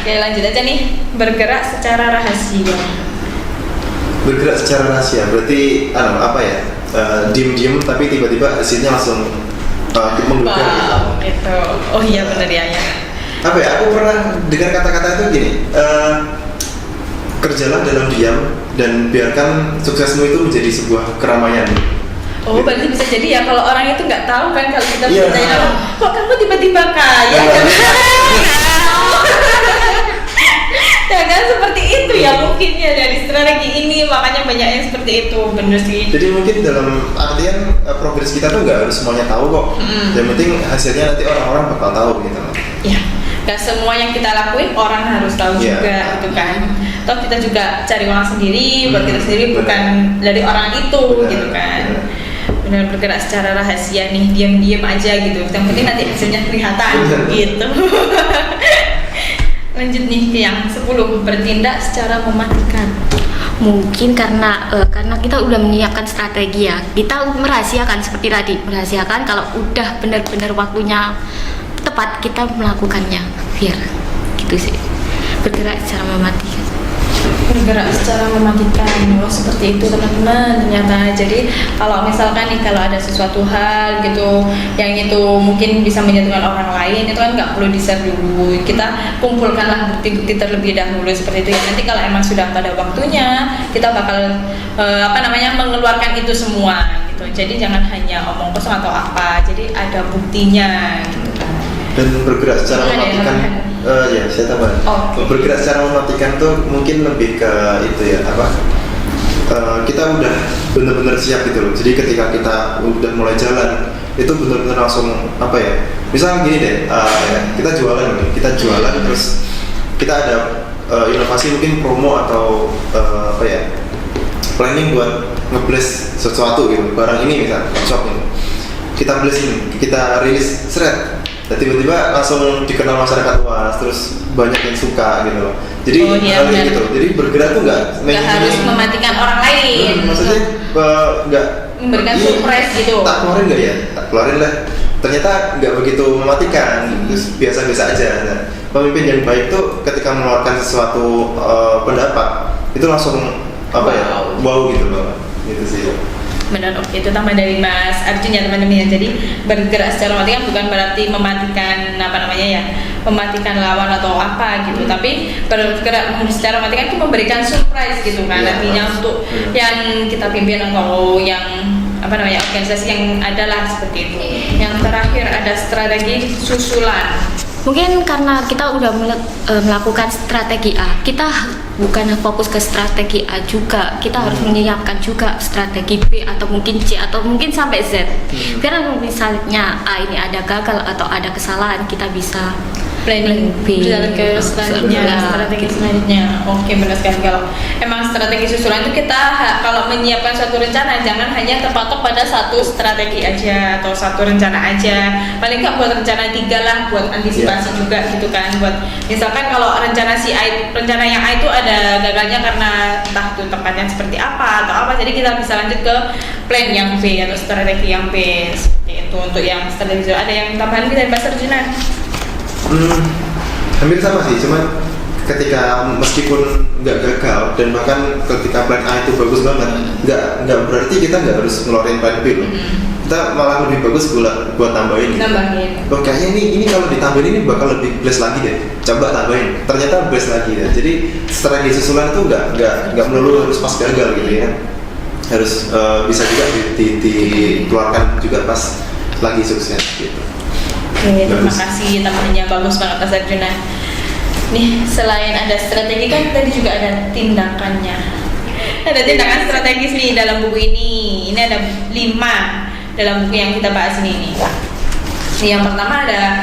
Oke, lanjut aja nih. Bergerak secara rahasia. Bergerak secara rahasia berarti apa ya? Diem-diem tapi tiba-tiba hasilnya langsung menggugah gitu. Gitu. Oh iya benar ya. Apa ya? Aku pernah dengar kata-kata itu gini. Kerjalah dalam diam dan biarkan suksesmu itu menjadi sebuah keramaian. Oh, gitu. berarti bisa jadi ya kalau orang itu nggak tahu kan kalau kita Iya. bertanya, kok kamu tiba-tiba kaya? Jangan seperti itu ya mungkin ya dari strategi ini makanya banyak yang seperti itu, bener sih. Jadi mungkin dalam artian progres kita tuh nggak harus semuanya tahu kok. Yang penting hasilnya nanti orang-orang bakal tahu gitu. Ya, nggak semua yang kita lakuin orang harus tahu juga gitu kan. Toh kita juga cari uang sendiri buat kita sendiri, bukan dari orang itu gitu kan. Benar, bergerak secara rahasia nih, diam-diam aja gitu. Yang penting nanti hasilnya kelihatan gitu. Lanjut nih ke yang 10, bertindak secara mematikan. Mungkin karena kita udah menyiapkan strategi ya, kita merahasiakan seperti tadi, merahasiakan kalau udah benar-benar waktunya tepat kita melakukannya, biar gitu sih. Bergerak secara mematikan. Bergerak secara mematikan. Oh seperti itu teman-teman ternyata. Jadi kalau misalkan nih kalau ada sesuatu hal gitu yang itu mungkin bisa menjatuhkan orang lain, itu kan nggak perlu di-share dulu, kita kumpulkanlah bukti-bukti terlebih dahulu seperti itu ya. Nanti kalau emang sudah pada waktunya kita bakal mengeluarkan itu semua gitu. Jadi jangan hanya omong kosong atau apa, jadi ada buktinya gitu kan. Dan bergerak secara mematikan, ya saya tambah. Bergerak secara mematikan tuh mungkin lebih ke itu ya kita udah benar-benar siap gitu loh. Jadi ketika kita udah mulai jalan itu benar-benar langsung misal gini deh, kita jualan terus kita ada inovasi mungkin promo atau planning buat nge-blast sesuatu gitu, barang ini misal shop ini kita blast ini, kita rilis dan tiba-tiba langsung dikenal masyarakat luas, terus banyak yang suka gitu. Jadi gitu. Jadi bergerak tuh nggak harus mematikan orang lain. Maksudnya nggak memberikan surprise gitu. Tak keluarin nggak ya? Tak keluarin lah. Ternyata nggak begitu mematikan, terus biasa-biasa aja. Nah, pemimpin yang baik tuh ketika mengeluarkan sesuatu pendapat itu langsung wow gitu loh. Gitu sih. Benar, oke, itu tambah dari Mas Arjun ya teman-teman ya. Jadi bergerak secara mematikan bukan berarti mematikan mematikan lawan atau apa gitu, tapi bergerak secara mematikan itu memberikan surprise gitu kan, nantinya untuk yang kita pimpin atau yang organisasi yang adalah seperti itu. Yang terakhir ada strategi susulan. Mungkin karena kita udah melakukan strategi A, kita bukan fokus ke strategi A juga, kita harus menyiapkan juga strategi B atau mungkin C atau mungkin sampai Z. Biar misalnya A ini ada gagal atau ada kesalahan, kita bisa planning B ke strategi selanjutnya. Oke, benar sekali. Kalau emang strategi susulan itu kita kalau menyiapkan suatu rencana jangan hanya terpatok pada satu strategi aja atau satu rencana aja. Paling nggak buat rencana 3 lah, buat antisipasi juga gitu kan. Buat misalkan kalau rencana yang A itu ada gagalnya karena entah itu tempatnya seperti apa atau apa, jadi kita bisa lanjut ke plan yang B atau strategi yang B seperti itu. Untuk yang strategi ada yang tambahan kita dari Pak Sarjuna? Hampir sama sih, cuman ketika meskipun nggak gagal dan bahkan ketika plan A itu bagus banget, nggak berarti kita nggak harus ngeluarin plan B loh. Kita malah lebih bagus buat tambahin. Oh kayaknya ini kalau ditambahin ini bakal lebih blast lagi deh. Coba tambahin, ternyata blast lagi deh. Jadi strategi susulan itu nggak melulu harus pas gagal gitu ya. Harus bisa juga dikeluarkan juga pas lagi sukses gitu. Oke, terima kasih teman-temannya, bagus banget Mas Arjuna. Nih, selain ada strategi kan tadi juga ada tindakannya. Ada tindakan strategis nih dalam buku ini. Ini ada 5 dalam buku yang kita bahas ini. Yang pertama ada